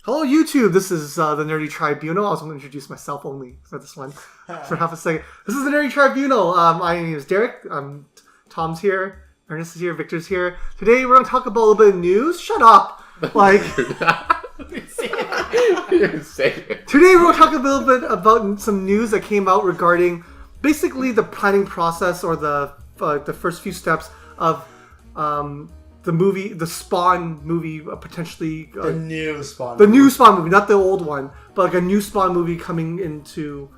Hello, YouTube. This is the Nerdy Tribunal. I was going to introduce myself only for this one for half a second. This is the Nerdy Tribunal. My name is Derek. Tom's here. Ernest is here. Victor's here. Today we're going to talk about a little bit of news. Shut up. Like, today we're going to talk a little bit about some news that came out regarding basically the planning process or the first few steps of the Spawn movie, potentially the new Spawn movie, not the old one, but like a new Spawn movie coming into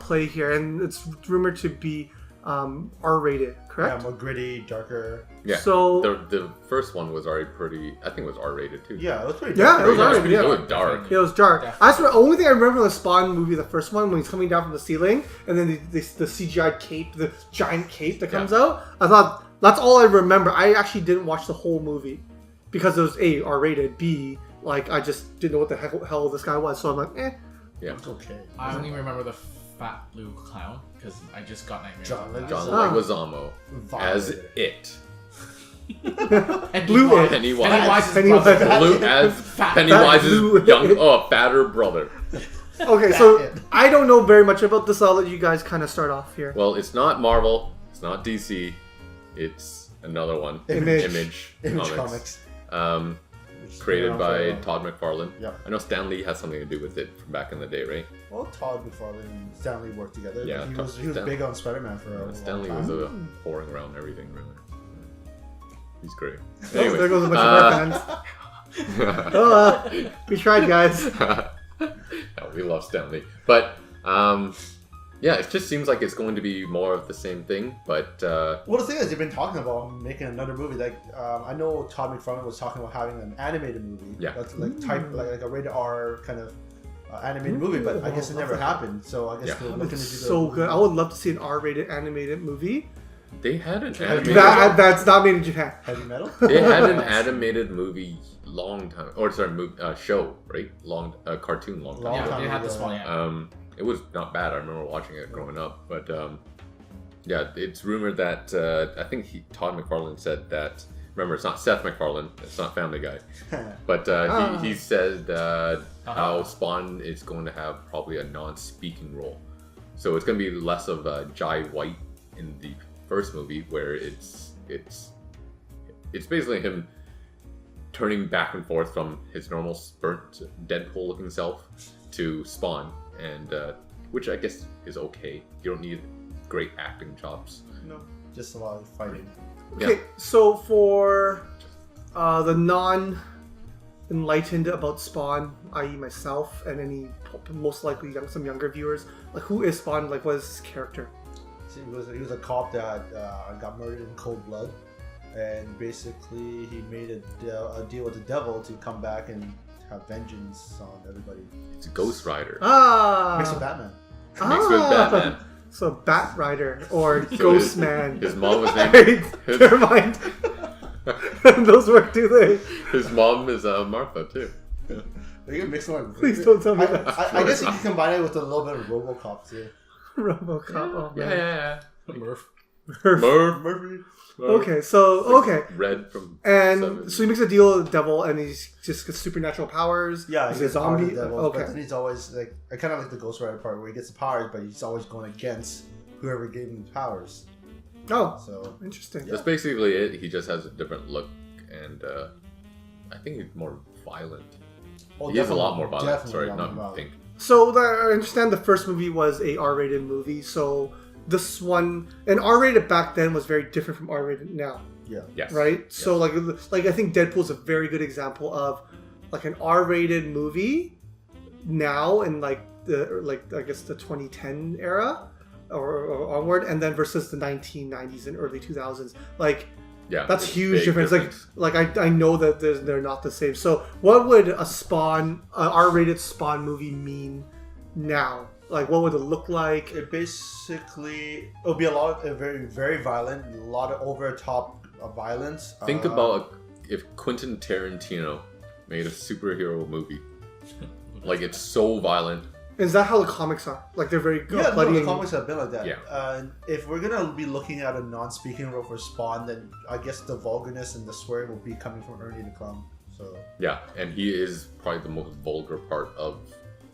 play here, and it's rumored to be R-rated, correct? Yeah, more gritty, darker. Yeah. So the first one was already pretty. I think it was R-rated too. Yeah, it was pretty dark. Yeah, it was R-rated. Yeah. It was dark. It was dark. Definitely. That's the only thing I remember from the Spawn movie, the first one, when he's coming down from the ceiling, and then the CGI cape, the giant cape that comes out. I thought. That's all I remember. I actually didn't watch the whole movie because it was A, R-rated, B, like I just didn't know what the hell this guy was. So I'm like, Yeah. It's okay. I only remember the fat blue clown because I just got nightmares. John John Leguizamo. Leguizamo as it. And Blue It. Pennywise's Pennywise. brother. Blue as Blue Pennywise's It. fatter brother. Okay, so I don't know very much about this. I'll let you guys kind of start off here. Well, it's not Marvel. It's not DC. It's another one. Image Comics. Created by Todd McFarlane. Yeah. I know Stan Lee has something to do with it from back in the day, right? Well, Todd McFarlane and Stan Lee worked together. Yeah, He was big on Spider-Man for a long Stan Lee time. was pouring around everything, really. He's great. Oh, there Anyway, goes a bunch of our fans. We tried, guys. no, we love Stan Lee. But, yeah, it just seems like it's going to be more of the same thing, but... Well, the thing is, they've been talking about making another movie. Like, I know Todd McFarlane was talking about having an animated movie. Yeah. That's like a rated R kind of animated movie, but I guess it never happened. So I guess they're looking to do So good. I would love to see an R-rated animated movie. They had an animated... That's not made in Japan. Heavy metal. They had an animated movie long time... Or, sorry, show, right? Cartoon long time Yeah, ago. they had this one, yeah. It was not bad. I remember watching it growing up, but yeah, it's rumored that I think Todd McFarlane said that. Remember, it's not Seth MacFarlane. It's not Family Guy, but he said how Spawn is going to have probably a non-speaking role, so it's going to be less of Jai White in the first movie, where it's basically him turning back and forth from his normal burnt Deadpool-looking self to Spawn. And which I guess is okay. You don't need great acting chops. No. Just a lot of fighting. Okay, Yeah. so for the non-enlightened about Spawn, i.e. myself and any most likely some younger viewers, like who is Spawn? Like, what is his character? See, he was a cop that got murdered in cold blood, and basically he made a deal with the devil to come back and have vengeance on everybody. It's a Ghost Rider. Mixed with Batman. Mixed with Batman. So Bat Rider or Ghost Man. His mom was named... Never mind. Those work, do they? His mom is Martha, too. Are you gonna mix them? Please don't tell me that. I guess you can combine it with a little bit of RoboCop too. RoboCop. Oh, man. Yeah. Murph. Murphy. Okay, so Red from and Seven. so he makes a deal with the devil, and he's just got supernatural powers. Yeah, he's a gets the power of zombie. the devil, Okay, but then he's always like, I kind of like the Ghost Rider part where he gets the powers, but he's always going against whoever gave him the powers. oh, So interesting. That's basically it. He just has a different look, and I think he's more violent. He is a lot more violent. Sorry, not pink. So I understand the first movie was a R-rated movie. So this one, and R-rated back then was very different from R-rated now. Yeah. Yes. Right. Yes. So like I think Deadpool's a very good example of like an R-rated movie now in I guess the 2010 era or onward, and then versus the 1990s and early 2000s. Like, Yeah, that's it's huge big difference. Like I know that they're not the same. So what would a R-rated Spawn movie mean now? Like, what would it look like? It basically it'll be a lot of very, very violent, a lot of over the top violence. Think about if Quentin Tarantino made a superhero movie. Like, it's so violent. Is that how the comics are? Like, they're very Yeah, bloody. the and- comics have been like that. Yeah. If we're gonna be looking at a non-speaking role for Spawn, then I guess the vulgarness and the swearing will be coming from Ernie the Clown. So Yeah, and he is probably the most vulgar part of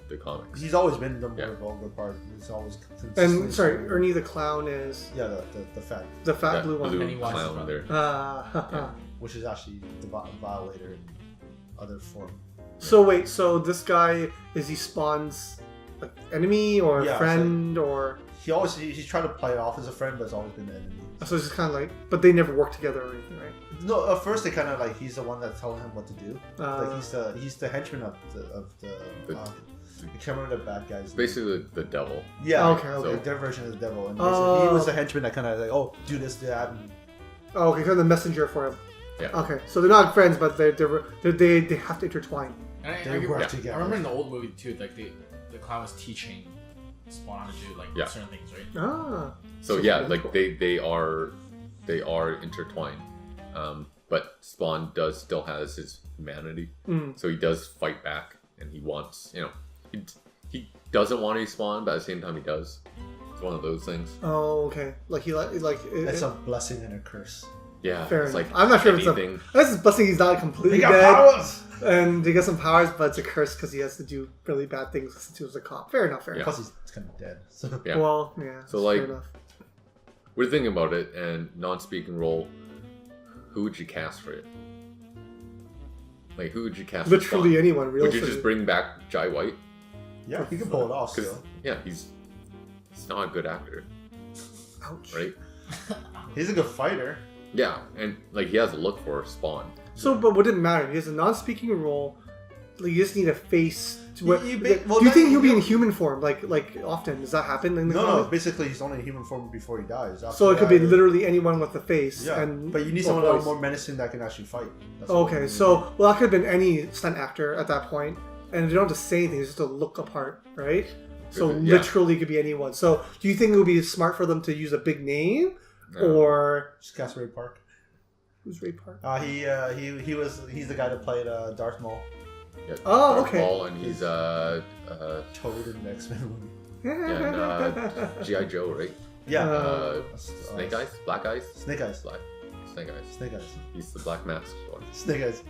the comics. he's always been the more Yeah. vulgar part. He's always And sorry, Ernie the clown is Yeah, the fat, the fat That blue one. Pennywise clown brother. there. which is actually the Violator in other form. So wait, so this guy is he Spawn's like, enemy or Yeah, friend or He's tried to play it off as a friend, but it's always been the enemy. so it's just kind of like, but they never work together or anything, right? No, at first they kind of like he's the one that's telling him what to do. Like Uh, he's the henchman of the I can't remember the bad guys. Basically, the devil. Yeah. Okay, okay. Like their version of the devil, and Oh. basically he was the henchman that kind of like, oh, do this, do that, and oh, okay, kind of the messenger for him. Yeah. Okay, so they're not friends, but they have to intertwine. And they work Yeah. together. I remember in the old movie too, like the clown was teaching Spawn how to do like Yeah. certain things, right? Ah, So yeah, like they are intertwined. But Spawn does still has his humanity, so he does fight back, and he wants, he doesn't want to be Spawn, but at the same time he does. It's one of those things. oh, okay. Like he like it's a blessing and a curse. Yeah, fair it's enough. like I'm not sure if anything. it's a. This is blessing. He's not completely He got dead, powers. and he got some powers, but it's a curse because he has to do really bad things since he was a cop. Fair enough. Fair Yeah. enough. Plus he's kind of dead. So Yeah. Well, yeah. So, fair like, enough. We're thinking about it, and non-speaking role. Who would you cast for it? Like, who would you cast? for Literally Spawn? anyone. Real. Would you just bring back Jai White? yeah, he can pull it off. Because Still, yeah, he's not a good actor, Ouch. right? he's a good fighter. Yeah, and like he has a look for Spawn. So, but what didn't matter? He has a non-speaking role. Like, you just need a face. To what, You- you like, ba- well, do you that- think he'll be you- in human form? Like often? Does that happen in the No, comic? basically he's only in human form before he dies. After So it could be that, literally anyone with a face. Yeah, And but you need or someone else voice. more menacing that can actually fight. That's what Okay, we so well, that could have been any stunt actor at that point, and they don't have to say anything; it's just a look apart, right? So Yeah. literally, it could be anyone. So, do you think it would be smart for them to use a big name, No. or just cast Ray Park. who's Ray Park? He's the guy that played Darth Maul, Yeah, Oh, Darth okay. Maul, and he's Toad in the X-Men movie. yeah, and G.I. Joe, right? Yeah, Snake Eyes, Black Eyes, Snake Eyes, Black Snake Eyes. Snake Eyes, He's the Black Mask one. Snake Eyes.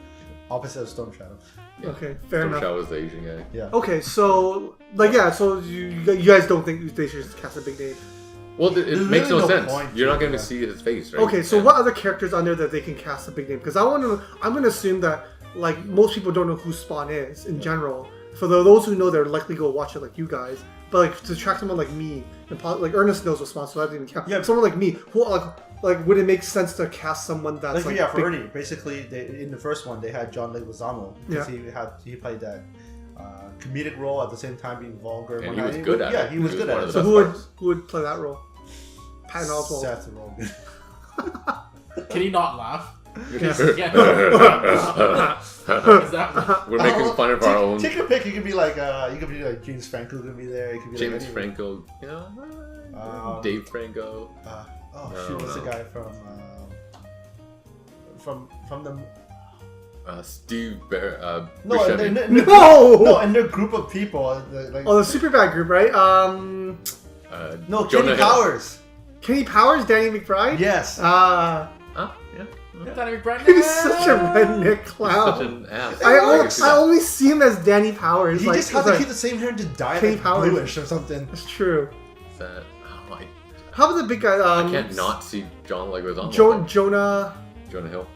Opposite of Storm Shadow. Yeah. Okay, fair Storm enough. Shadow was the Asian guy. Yeah. Okay, so so you guys don't think they should just cast a big name? Well, it There's makes really no no sense. point You're to not going to it, see his face, right? Okay, so And- what other characters on there that they can cast a big name? Because I'm gonna assume that like most people don't know who Spawn is in general. For those who know, they're likely go watch it like you guys. But like to track someone like me, and like Ernest knows what Spawn, so that didn't count. Yeah. Someone like me, who like would it make sense to cast someone that's Like, like for big- Ernie, basically, in the first one, they had John Leguizamo because he played that comedic role at the same time being vulgar. And he whatnot. was good at Yeah, it. he was He good was at one it. of So the best who would play that role? Patton Oswalt. Seth Rogen. Can he not laugh? Yes. Yeah. Is that We're making fun of our own Take a pick. You could be like James Franco could be there. You could be James like anyone. Franco, Dave Franco. Shoot, what's the no. guy from the Steve Bear, no, Buscemi. and No! and their group of people. Like, Oh, the Superbad group, right? no, Jonah Kenny Hill. Powers. Kenny Powers, Danny McBride. Yes. Huh? Yeah. Danny McBride? He's such a redneck clown. Such an ass. I only see him as Danny Powers. He like, just had it's to like- keep the same hair and just dye Kenny like Powers. bluish or something. That's true. That, How about the big guy? I can't not see John Leguizamo. Jonah Jonah Hill.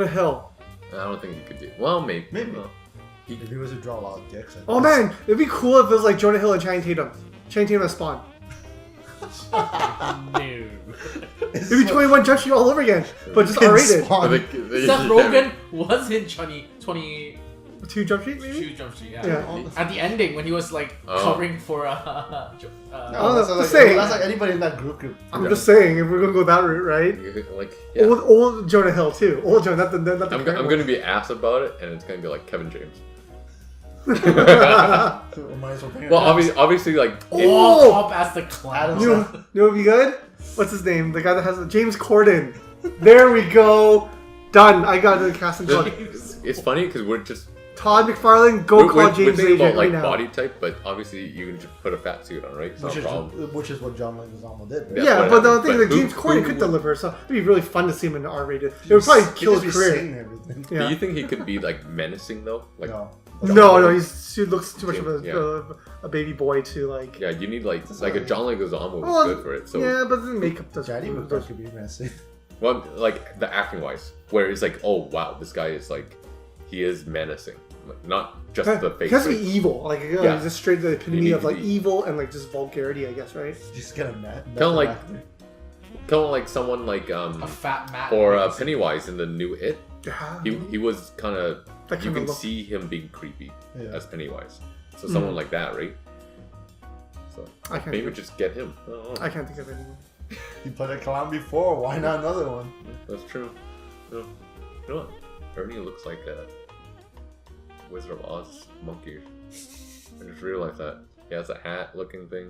Hill. I don't think he could do. Well, maybe. Maybe. Well, If he was to draw a lot of dicks. Oh man, it'd be cool if it was like Jonah Hill and Channing Tatum. Channing Tatum as Spawn. No. It'd be 21 Jump Street all over again, but just R-rated. but Seth Rogen was in 22 2 Jump Street maybe? Jump Street, yeah. Yeah. At the ending, when he was like covering for Oh, that's the like, same. that's like anybody in that group could. I'm just saying, if we're gonna go that route, right? Like, yeah. Old Jonah Hill too. Old Jonah, not the I'm current going to be asked about it, and it's going to be like Kevin James. Might as well bring it Well, back. obviously, like, Oh! Top as the clown. You know what would be good? What's his name? The guy that has James Corden. There we go. Done. I got the casting call. it's funny because we're just Todd McFarlane, go call we're James thinking Agent about like right now. body type, but obviously you can just put a fat suit on, right? It's not a problem. Which is what John Leguizamo did. Right? Yeah. Yeah, what but the happened. thing But is that James who Corden could would- deliver, so it'd be really fun to see him in R-rated. It would probably kill his career. something. Yeah. Do you think he could be like menacing though? Like No. No, he looks too much of Yeah. a baby boy to like. yeah, you need like a John Leguizamo was Well, good for it. So yeah, but the makeup does. Daddy McFarlane could be messy. well, like the acting wise, where it's like, oh wow, this guy is like, he is menacing, like, not just the face. He has to but- be evil. Like Yeah. he's just straight the epitome need of to like be- evil and like just vulgarity, I guess, right? Just get a mad. Kinda like- kind of like someone like A fat Matt. or Reeves. Pennywise in the new It. Yeah. He was kind of, That you kinda can look- see him being creepy Yeah. as Pennywise. So someone Mm. like that, right? So I can't. maybe think just get him. I don't know. I can't think of anyone. He played a clown before. Why not another one? That's true. No. You know what? Ernie looks like a Wizard of Oz monkey. I just realized that. He has a hat looking thing.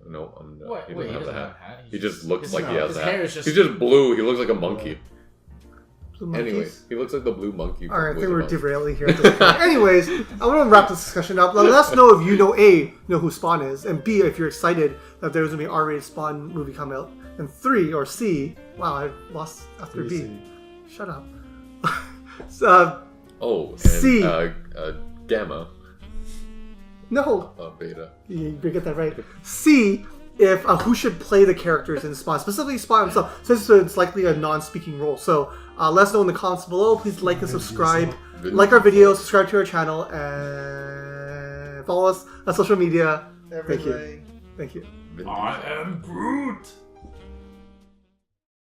No, I'm not. What? He Wait, doesn't he have doesn't a have hat. a hat. He just looks like he no, has his a hair hat. is just- He's just blue. He looks like a monkey. Blue Anyway, monkeys. he looks like the blue monkey. All right, I from think we're Wizard of Oz. derailing here. At this point. Anyways, I want to wrap this discussion up. Let us know if you know know who Spawn is, and B, if you're excited that there's gonna be an R-rated Spawn movie come out, and 3 or C. Wow, I lost after B. Shut up. So, Oh, and C. Gamma. no, Beta. you get that right. C. If who should play the characters in Spawn, specifically Spawn himself, since it's likely a non-speaking role. So let us know in the comments below. Please like and subscribe. Like our video, subscribe to our channel, and follow us on social media. Thank you. Everything. Thank you. Vin I Diesel. am Groot.